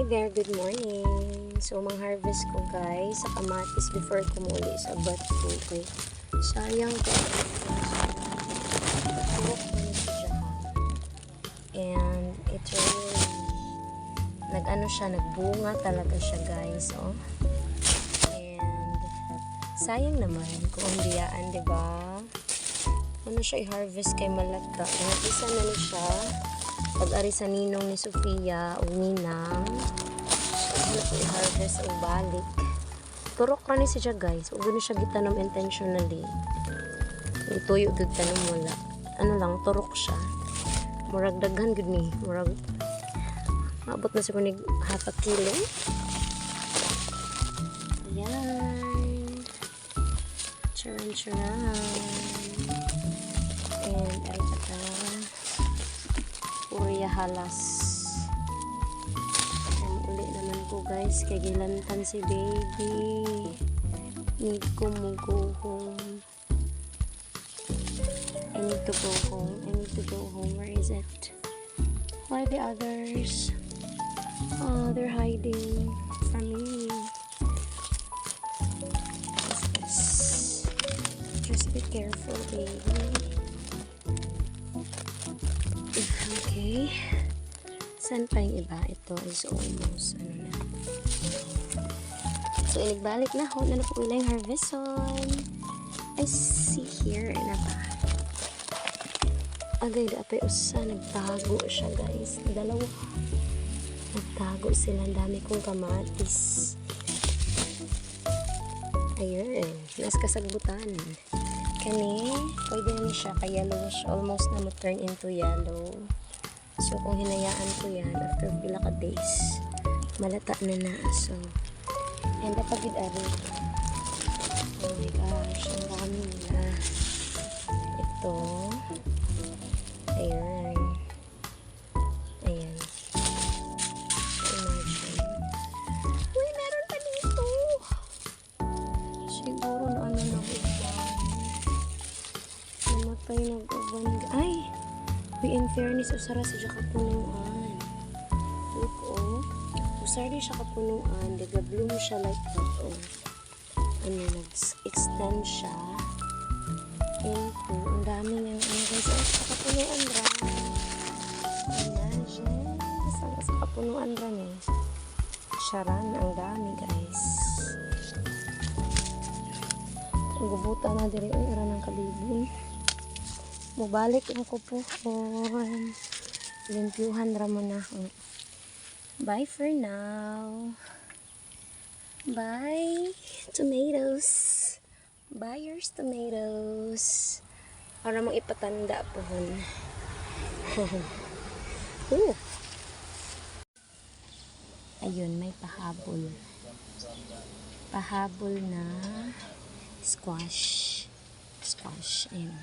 there, good morning. So, mang-harvest ko guys sa kamatis before ko muli sa bato ko. Sayang ko. And it's really nag-ano siya, nagbunga talaga siya guys. Oh. And sayang naman kung biyaan, diba? Ano siya i-harvest kay malagta. Isa na ni siya. Pag-ari sa ninong ni Sofia o ninang. Ano po i-harvest o balik. Turok ra ni siya guys. Huwag na siya gitanom intentionally. Ituyo gud tanom wala. Ano lang, turok siya. Murag daghan gud ni. Murag maabot na siya kunig half a kilo. Ayan. Charan. And ay pata. Purya halas. And uli naman ko guys. Kay gilantan si baby. Need ko mo go home. I need to go home. Where is it? Why the others? Oh, they're hiding from me. What's this? Just be careful, baby. Okay. Saan pa yung iba? Ito is almost, ano na. So, inigbalik na. Hold na po ilang harvest on. I see here na ba? Agay, dapat usa. Nagtago siya, guys. Dalawa. Nagtago sila. Ang dami kong kamatis. Ayun. Nas kasagbutan. Kani, pwede na siya. Kaya yellowish. Almost na ma-turn into yellow. So, kung hinayaan ko yan, after pila ka days, malata na na. So, and napagid ari. Oh my gosh, ang dami nila. Ito. Ayan. Ayan. Imagine. Uy, meron pa dito. Siguro na ano na uban. Namatay nag-uban. Ay! Uy, in fairness, usara siya kapunuan. Look, oh. Usara din siya kapunuan. Nag-bloom siya like that, oh. Ano, nag-extend siya. Into, ang dami niyang, ano guys, oh, sa kapunuan ra. Imagine. Sa kapunuan ra niya. Sharan, ang dami, guys. Ang gubuta na diri, ay, ara ng kalibin. Mubalik ang kupuhon. Limpyuhan ra mo na. Bye for now. Bye, tomatoes. Buyers tomatoes. Para mong ipatanda po. Ayun, may pahabol. Pahabol na squash. Ayun.